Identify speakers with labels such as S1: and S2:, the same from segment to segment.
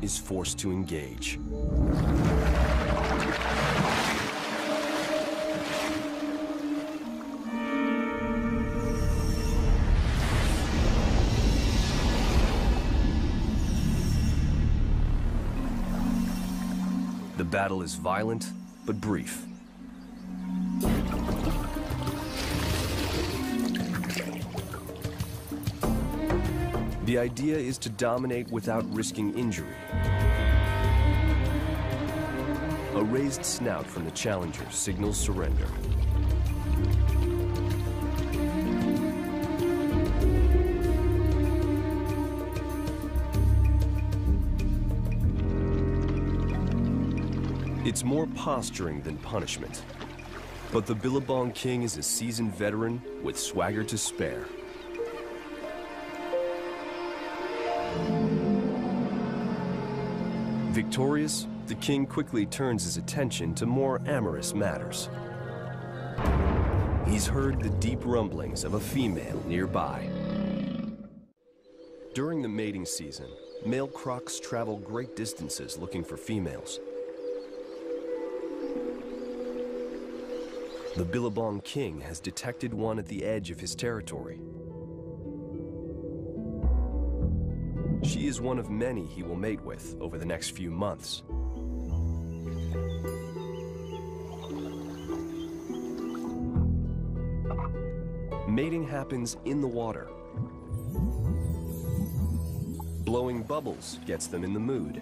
S1: is forced to engage. The battle is violent, but brief. The idea is to dominate without risking injury. A raised snout from the challenger signals surrender. It's more posturing than punishment. But the Billabong King is a seasoned veteran with swagger to spare. Victorious, the king quickly turns his attention to more amorous matters. He's heard the deep rumblings of a female nearby. During the mating season, male crocs travel great distances looking for females. The Billabong King has detected one at the edge of his territory. She is one of many he will mate with over the next few months. Mating happens in the water. Blowing bubbles gets them in the mood.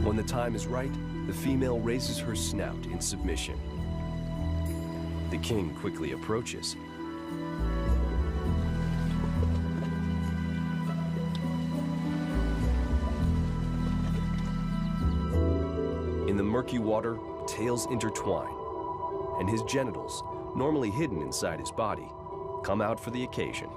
S1: When the time is right, the female raises her snout in submission. The king quickly approaches. In the murky water, tails intertwine, and his genitals, normally hidden inside his body, come out for the occasion.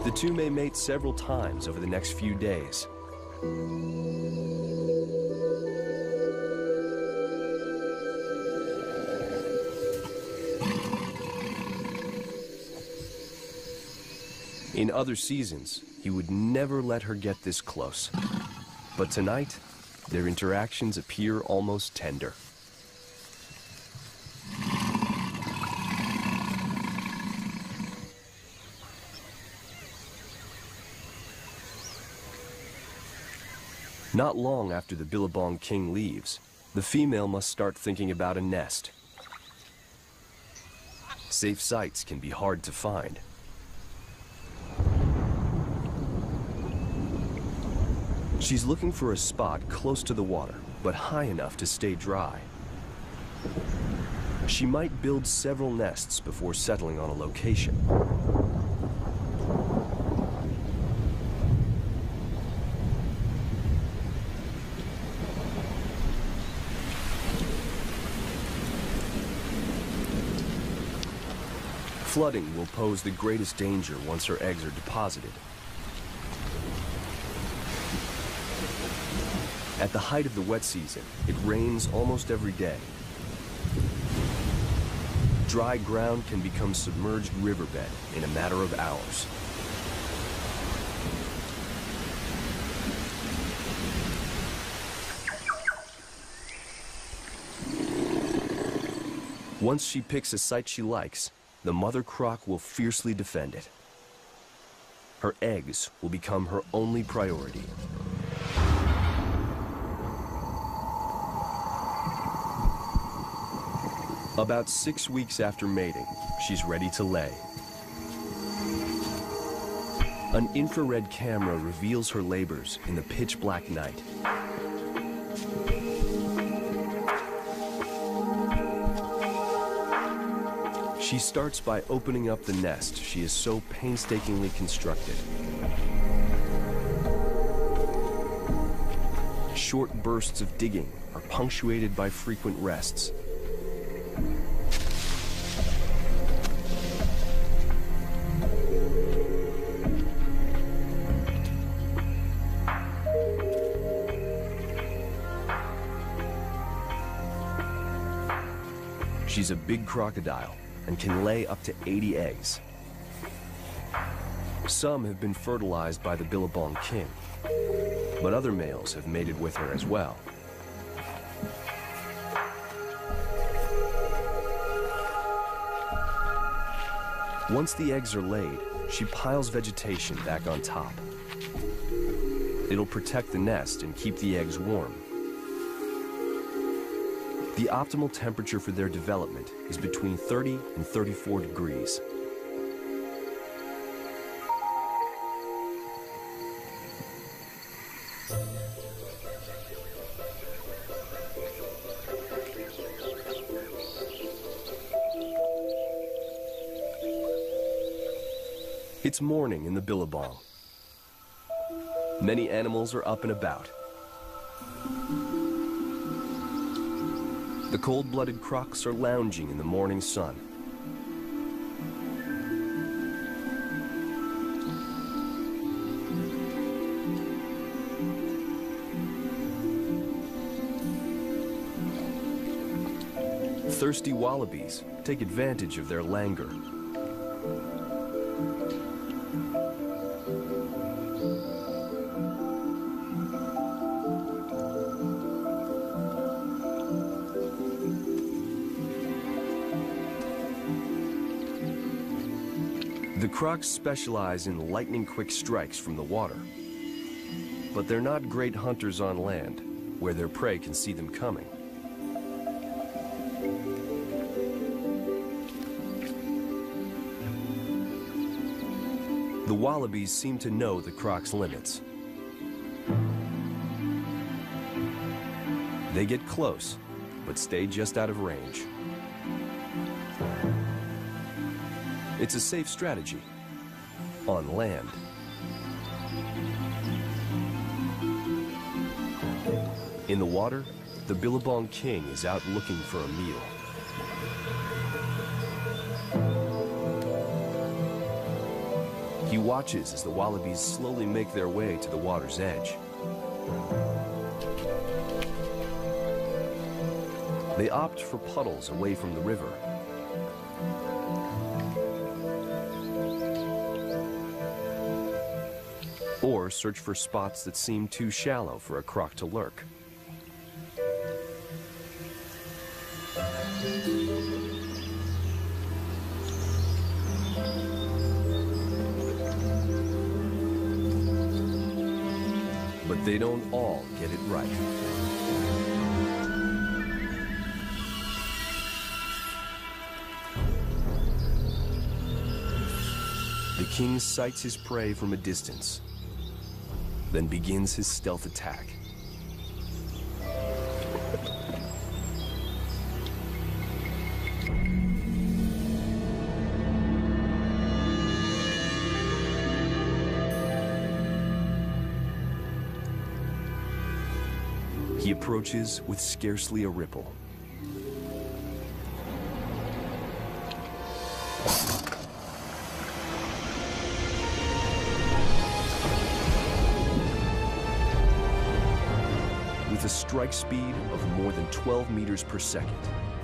S1: The two may mate several times over the next few days. In other seasons, he would never let her get this close. But tonight, their interactions appear almost tender. Not long after the Billabong King leaves, the female must start thinking about a nest. Safe sites can be hard to find. She's looking for a spot close to the water, but high enough to stay dry. She might build several nests before settling on a location. Flooding will pose the greatest danger once her eggs are deposited. At the height of the wet season, it rains almost every day. Dry ground can become submerged riverbed in a matter of hours. Once she picks a site she likes, the mother croc will fiercely defend it. Her eggs will become her only priority. About 6 weeks after mating, she's ready to lay. An infrared camera reveals her labors in the pitch-black night. She starts by opening up the nest she has so painstakingly constructed. Short bursts of digging are punctuated by frequent rests. She's a big crocodile and can lay up to 80 eggs. Some have been fertilized by the Billabong king, but other males have mated with her as well. Once the eggs are laid, she piles vegetation back on top. It'll protect the nest and keep the eggs warm. The optimal temperature for their development is between 30 and 34 degrees. It's morning in the Billabong. Many animals are up and about. The cold-blooded crocs are lounging in the morning sun. Thirsty wallabies take advantage of their languor. The crocs specialize in lightning-quick strikes from the water, but they're not great hunters on land, where their prey can see them coming. The wallabies seem to know the crocs' limits. They get close, but stay just out of range. It's a safe strategy on land. In the water, the Billabong king is out looking for a meal. He watches as the wallabies slowly make their way to the water's edge. They opt for puddles away from the river. Or search for spots that seem too shallow for a croc to lurk. But they don't all get it right. The king sights his prey from a distance, then begins his stealth attack. He approaches with scarcely a ripple. With a strike speed of more than 12 meters per second,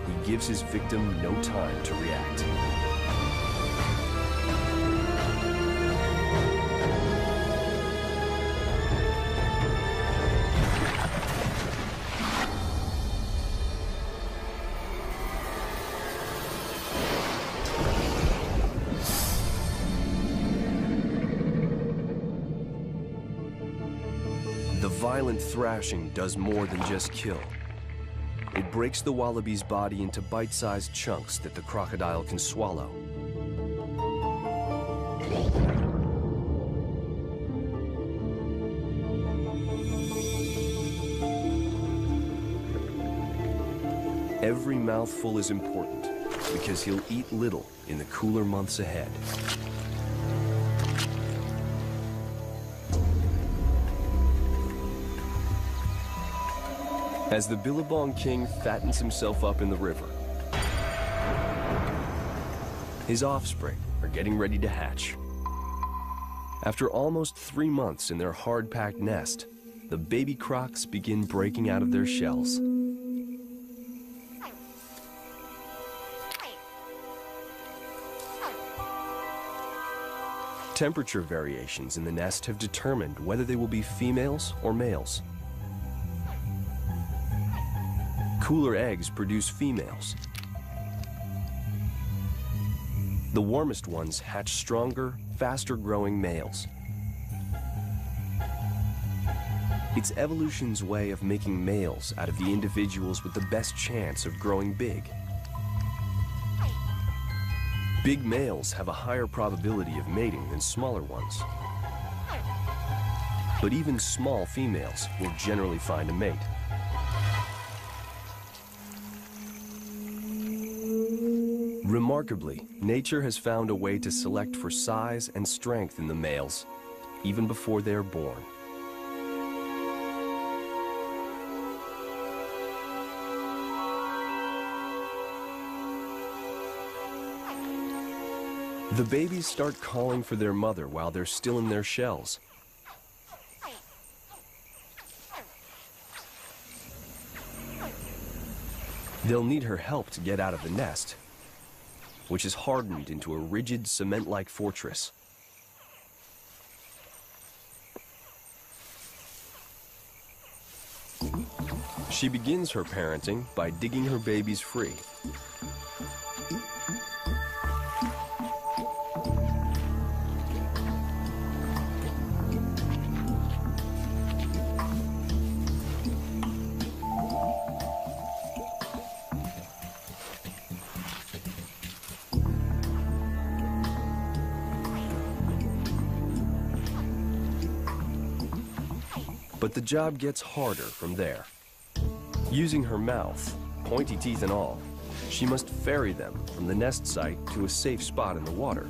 S1: he gives his victim no time to react. The violent thrashing does more than just kill. It breaks the wallaby's body into bite-sized chunks that the crocodile can swallow. Every mouthful is important because he'll eat little in the cooler months ahead. As the Billabong king fattens himself up in the river, his offspring are getting ready to hatch. After almost 3 months in their hard-packed nest, the baby crocs begin breaking out of their shells. Temperature variations in the nest have determined whether they will be females or males. Cooler eggs produce females. The warmest ones hatch stronger, faster-growing males. It's evolution's way of making males out of the individuals with the best chance of growing big. Big males have a higher probability of mating than smaller ones. But even small females will generally find a mate. Remarkably, nature has found a way to select for size and strength in the males, even before they are born. The babies start calling for their mother while they're still in their shells. They'll need her help to get out of the nest, which is hardened into a rigid cement-like fortress. She begins her parenting by digging her babies free. But the job gets harder from there. Using her mouth, pointy teeth and all, she must ferry them from the nest site to a safe spot in the water.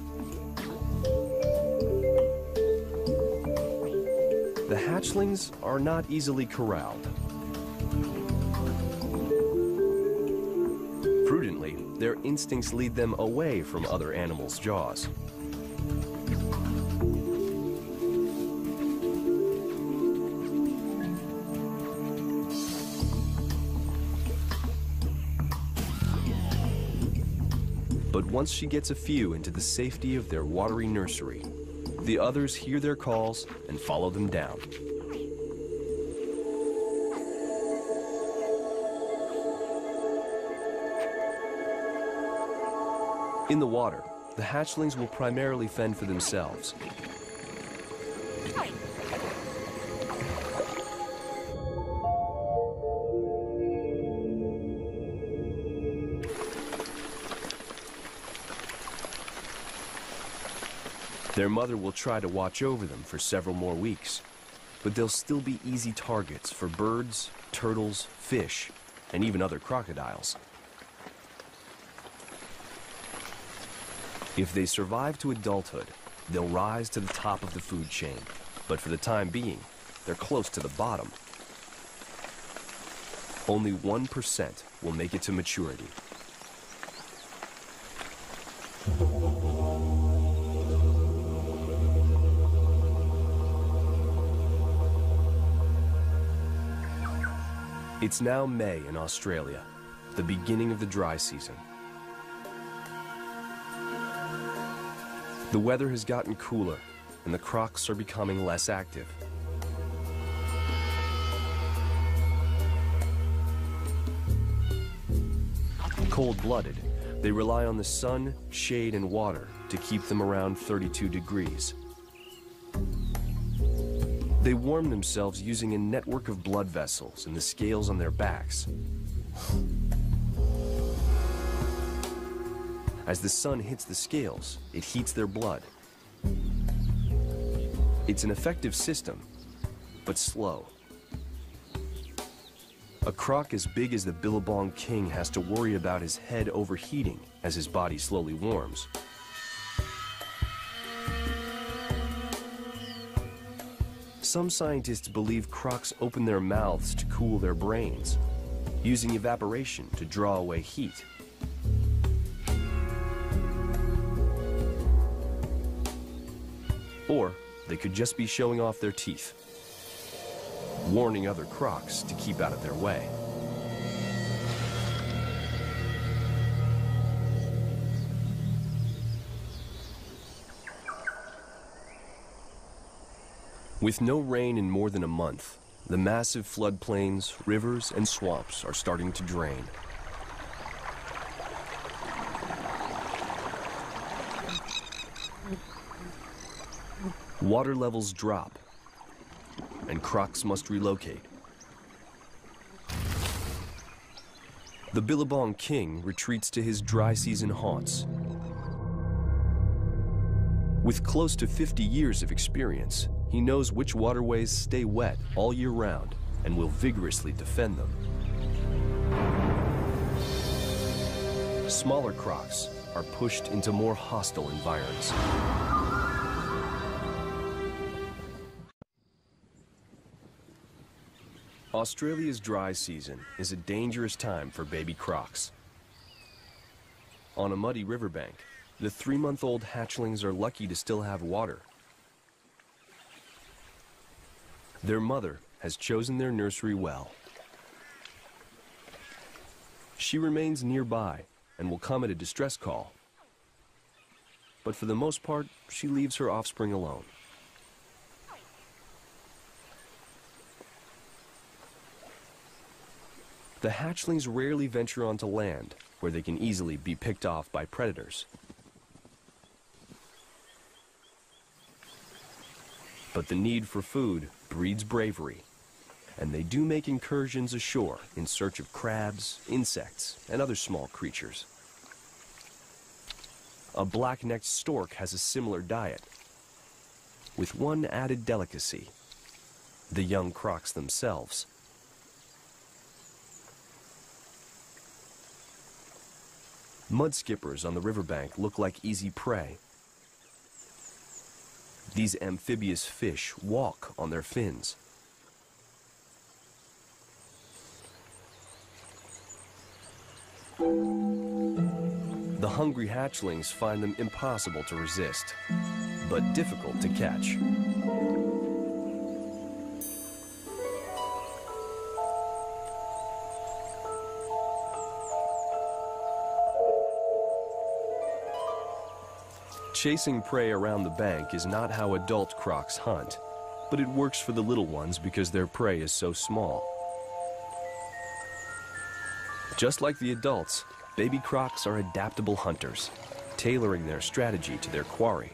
S1: The hatchlings are not easily corralled. Prudently, their instincts lead them away from other animals' jaws. But once she gets a few into the safety of their watery nursery, the others hear their calls and follow them down. In the water, the hatchlings will primarily fend for themselves. Their mother will try to watch over them for several more weeks, but they'll still be easy targets for birds, turtles, fish, and even other crocodiles. If they survive to adulthood, they'll rise to the top of the food chain, but for the time being, they're close to the bottom. Only 1% will make it to maturity. It's now May in Australia, the beginning of the dry season. The weather has gotten cooler, and the crocs are becoming less active. Cold-blooded, they rely on the sun, shade, and water to keep them around 32 degrees. They warm themselves using a network of blood vessels in the scales on their backs. As the sun hits the scales, it heats their blood. It's an effective system, but slow. A croc as big as the Billabong King has to worry about his head overheating as his body slowly warms. Some scientists believe crocs open their mouths to cool their brains, using evaporation to draw away heat. Or they could just be showing off their teeth, warning other crocs to keep out of their way. With no rain in more than a month, the massive floodplains, rivers, and swamps are starting to drain. Water levels drop, and crocs must relocate. The Billabong king retreats to his dry season haunts. With close to 50 years of experience, he knows which waterways stay wet all year round and will vigorously defend them. Smaller crocs are pushed into more hostile environs. Australia's dry season is a dangerous time for baby crocs. On a muddy riverbank, the 3-month-old hatchlings are lucky to still have water. Their mother has chosen their nursery well. She remains nearby and will come at a distress call. But for the most part, she leaves her offspring alone. The hatchlings rarely venture onto land, where they can easily be picked off by predators. But the need for food breeds bravery, and they do make incursions ashore in search of crabs, insects, and other small creatures. A black-necked stork has a similar diet, with one added delicacy: the young crocs themselves. Mudskippers on the riverbank look like easy prey. These amphibious fish walk on their fins. The hungry hatchlings find them impossible to resist, but difficult to catch. Chasing prey around the bank is not how adult crocs hunt, but it works for the little ones because their prey is so small. Just like the adults, baby crocs are adaptable hunters, tailoring their strategy to their quarry.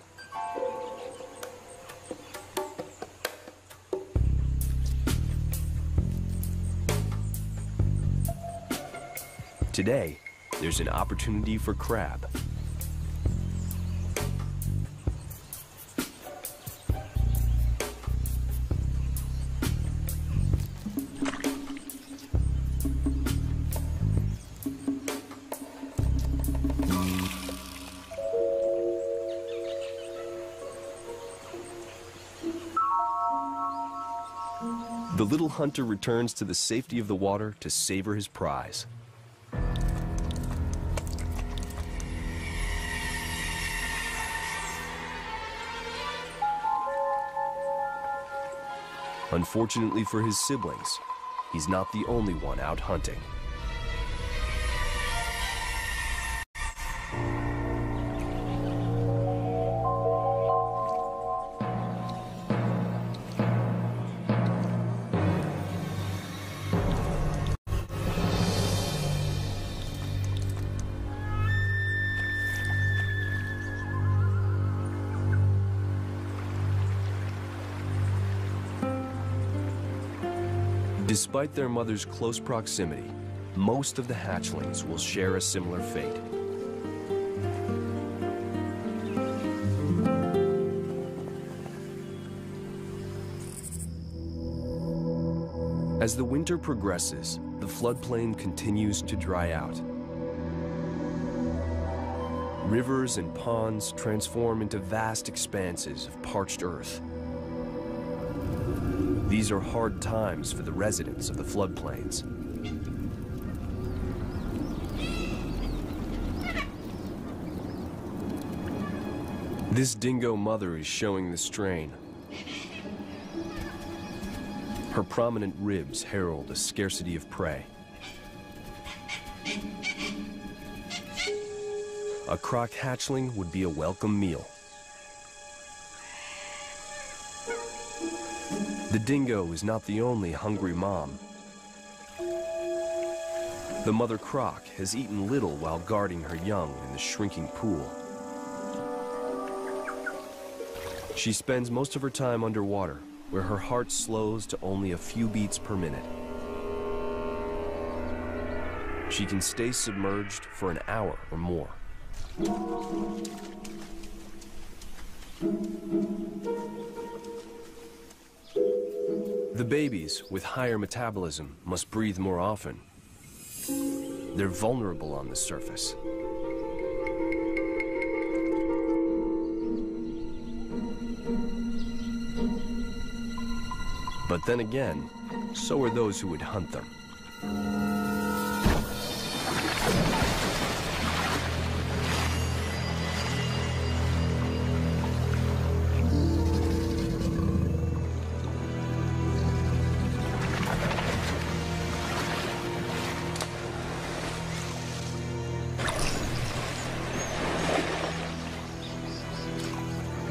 S1: Today, there's an opportunity for crab. The little hunter returns to the safety of the water to savor his prize. Unfortunately for his siblings, he's not the only one out hunting. Despite their mother's close proximity, most of the hatchlings will share a similar fate. As the winter progresses, the floodplain continues to dry out. Rivers and ponds transform into vast expanses of parched earth. These are hard times for the residents of the floodplains. This dingo mother is showing the strain. Her prominent ribs herald a scarcity of prey. A croc hatchling would be a welcome meal. The dingo is not the only hungry mom. The mother croc has eaten little while guarding her young in the shrinking pool. She spends most of her time underwater, where her heart slows to only a few beats per minute. She can stay submerged for an hour or more. The babies with higher metabolism must breathe more often. They're vulnerable on the surface. But then again, so are those who would hunt them.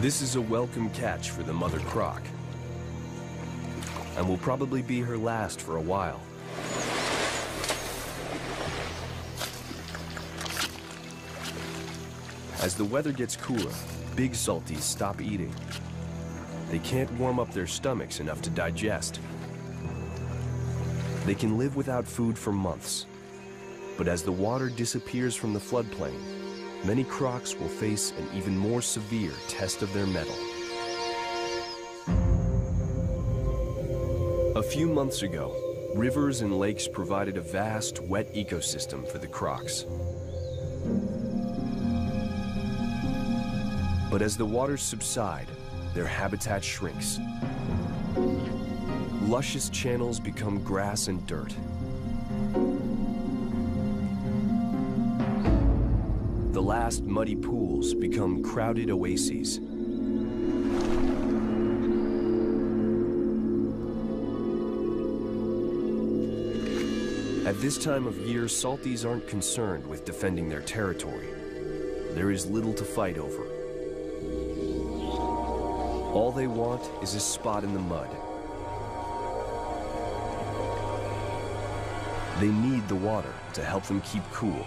S1: This is a welcome catch for the mother croc, and will probably be her last for a while. As the weather gets cooler, big salties stop eating. They can't warm up their stomachs enough to digest. They can live without food for months, but as the water disappears from the floodplain, many crocs will face an even more severe test of their mettle. A few months ago, rivers and lakes provided a vast, wet ecosystem for the crocs. But as the waters subside, their habitat shrinks. Luscious channels become grass and dirt. The last muddy pools become crowded oases. At this time of year, salties aren't concerned with defending their territory. There is little to fight over. All they want is a spot in the mud. They need the water to help them keep cool.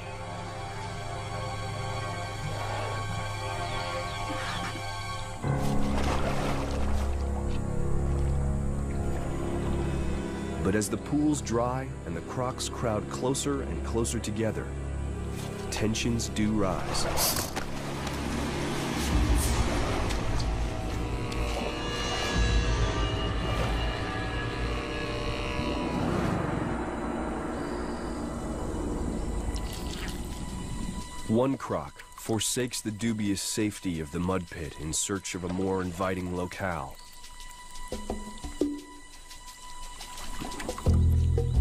S1: But as the pools dry and the crocs crowd closer and closer together, tensions do rise. One croc forsakes the dubious safety of the mud pit in search of a more inviting locale.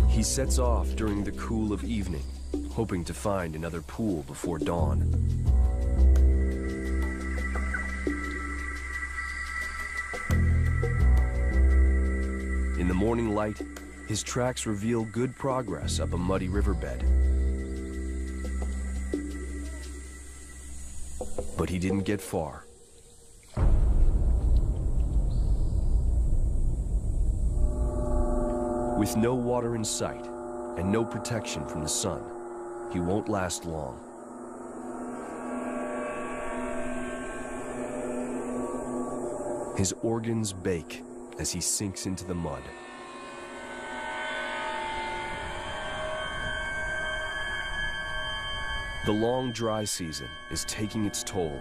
S1: He sets off during the cool of evening, hoping to find another pool before dawn. In the morning light, his tracks reveal good progress up a muddy riverbed. But he didn't get far. With no water in sight and no protection from the sun, he won't last long. His organs bake as he sinks into the mud. The long dry season is taking its toll.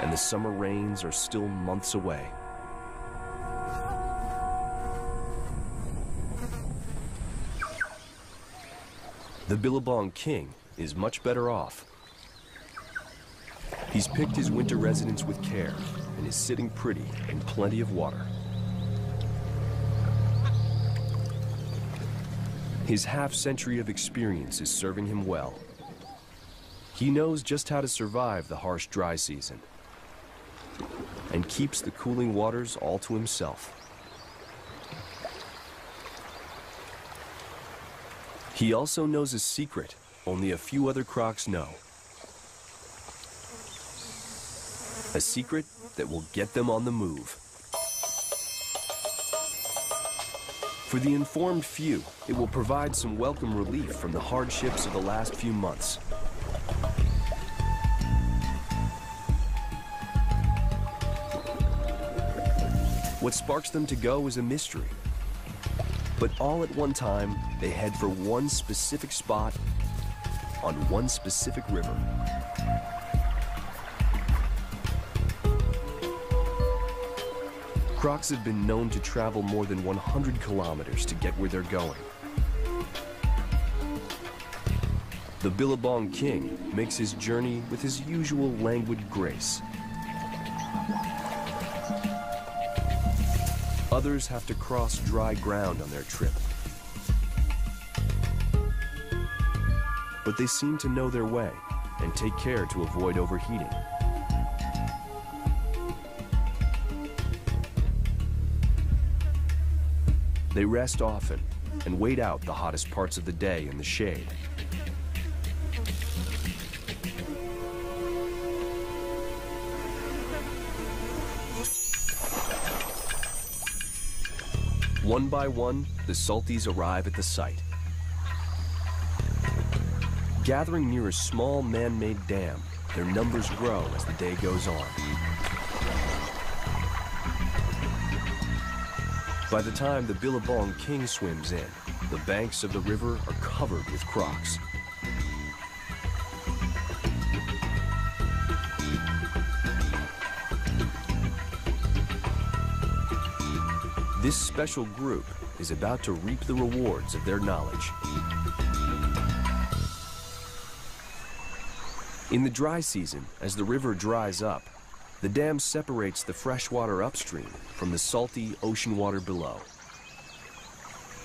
S1: And the summer rains are still months away. The Billabong King is much better off. He's picked his winter residence with care and is sitting pretty in plenty of water. His half-century of experience is serving him well. He knows just how to survive the harsh dry season and keeps the cooling waters all to himself. He also knows a secret only a few other crocs know. A secret that will get them on the move. For the informed few, it will provide some welcome relief from the hardships of the last few months. What sparks them to go is a mystery. But all at one time, they head for one specific spot on one specific river. Crocs have been known to travel more than 100 kilometers to get where they're going. The Billabong King makes his journey with his usual languid grace. Others have to cross dry ground on their trip. But they seem to know their way and take care to avoid overheating. They rest often and wait out the hottest parts of the day in the shade. One by one, the salties arrive at the site. Gathering near a small man-made dam, their numbers grow as the day goes on. By the time the Billabong King swims in, the banks of the river are covered with crocs. This special group is about to reap the rewards of their knowledge. In the dry season, as the river dries up, the dam separates the fresh water upstream from the salty ocean water below.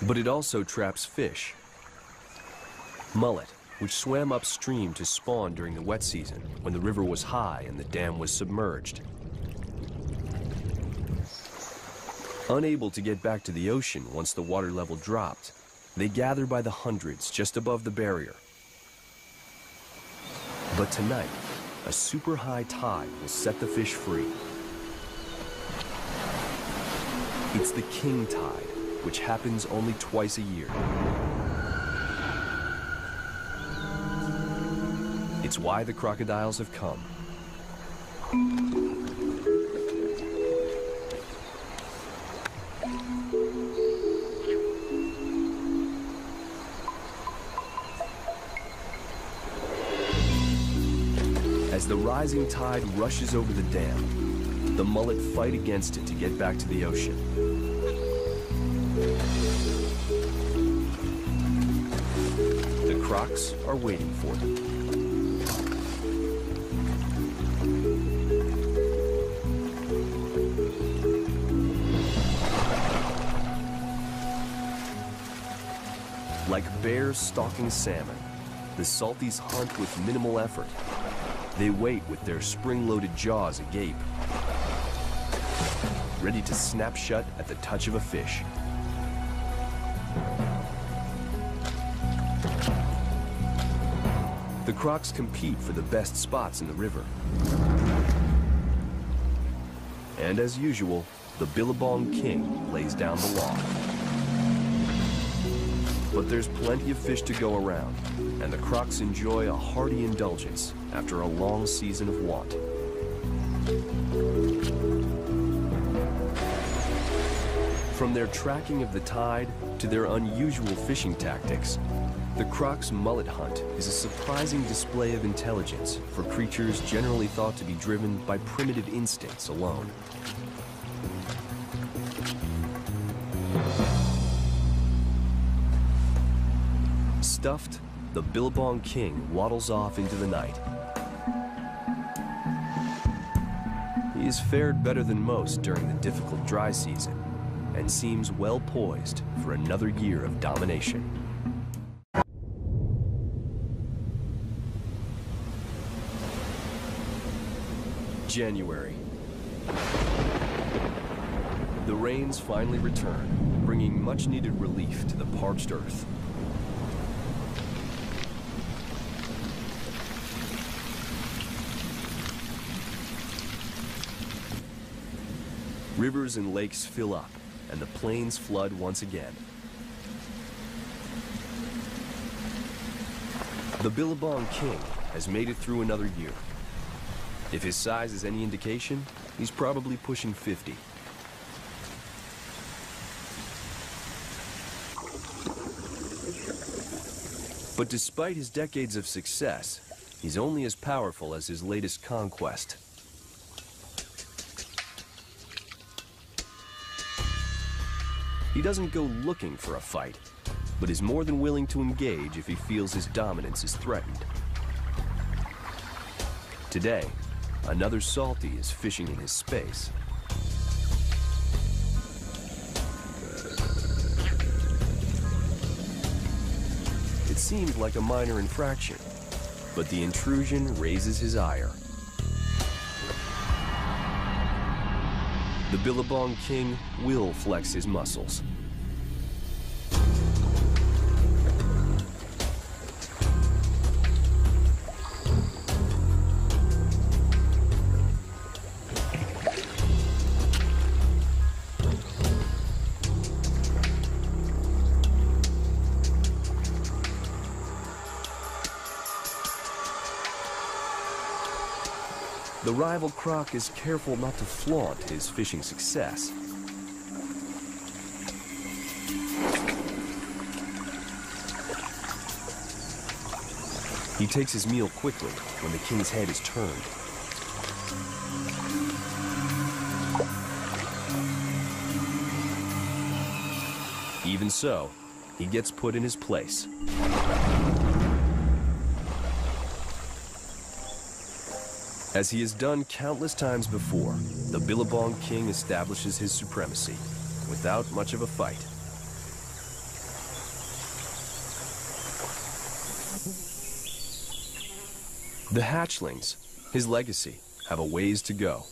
S1: But it also traps fish. Mullet, which swam upstream to spawn during the wet season when the river was high and the dam was submerged. Unable to get back to the ocean once the water level dropped, they gather by the hundreds just above the barrier. But tonight, a super high tide will set the fish free. It's the king tide, which happens only twice a year. It's why the crocodiles have come. As the rising tide rushes over the dam, the mullet fight against it to get back to the ocean. The crocs are waiting for them. Like bears stalking salmon, the salties hunt with minimal effort. They wait with their spring-loaded jaws agape, ready to snap shut at the touch of a fish. The crocs compete for the best spots in the river. And as usual, the Billabong King lays down the law. But there's plenty of fish to go around, and the crocs enjoy a hearty indulgence after a long season of want. From their tracking of the tide to their unusual fishing tactics, the croc's mullet hunt is a surprising display of intelligence for creatures generally thought to be driven by primitive instincts alone. Stuffed, the Billabong King waddles off into the night. He has fared better than most during the difficult dry season and seems well poised for another year of domination. January. The rains finally return, bringing much-needed relief to the parched earth. Rivers and lakes fill up, and the plains flood once again. The Billabong King has made it through another year. If his size is any indication, he's probably pushing 50. But despite his decades of success, he's only as powerful as his latest conquest. He doesn't go looking for a fight, but is more than willing to engage if he feels his dominance is threatened. Today, another Salty is fishing in his space. It seemed like a minor infraction, but the intrusion raises his ire. The Billabong King will flex his muscles. The rival croc is careful not to flaunt his fishing success. He takes his meal quickly when the king's head is turned. Even so, he gets put in his place. As he has done countless times before, the Billabong King establishes his supremacy without much of a fight. The hatchlings, his legacy, have a ways to go.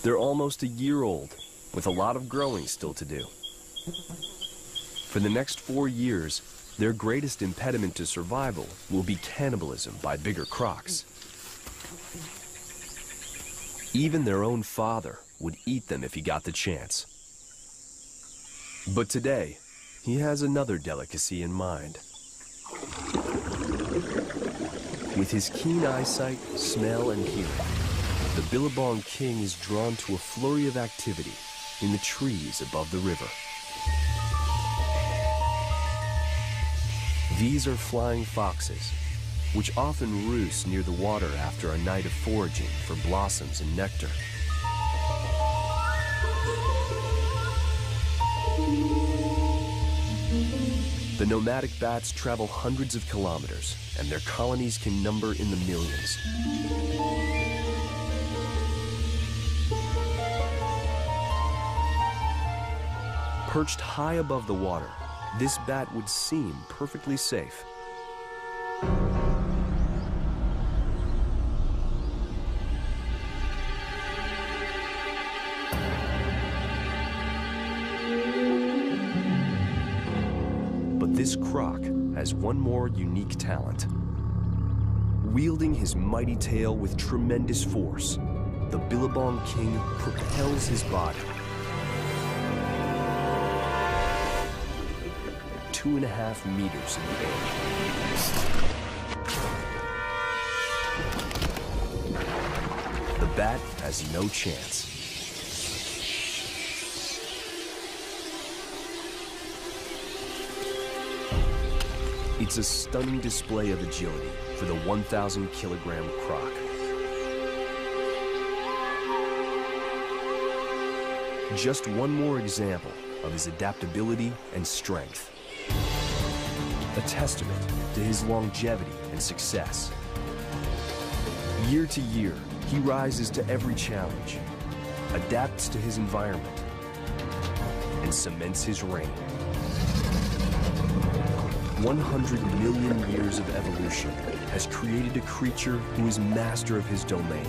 S1: They're almost a year old, with a lot of growing still to do. For the next 4 years, their greatest impediment to survival will be cannibalism by bigger crocs. Even their own father would eat them if he got the chance. But today, he has another delicacy in mind. With his keen eyesight, smell, and hearing, the Billabong King is drawn to a flurry of activity in the trees above the river. These are flying foxes, which often roost near the water after a night of foraging for blossoms and nectar. The nomadic bats travel hundreds of kilometers, and their colonies can number in the millions. Perched high above the water, this bat would seem perfectly safe. This croc has one more unique talent. Wielding his mighty tail with tremendous force, the Billabong King propels his body 2.5 meters in the air. The bat has no chance. It's a stunning display of agility for the 1,000-kilogram croc. Just one more example of his adaptability and strength. A testament to his longevity and success. Year to year, he rises to every challenge, adapts to his environment, and cements his reign. 100 million years of evolution has created a creature who is master of his domain.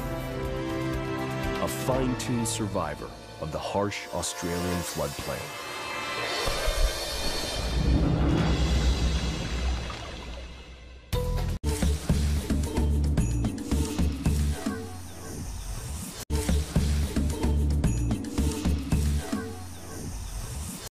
S1: A fine-tuned survivor of the harsh Australian floodplain.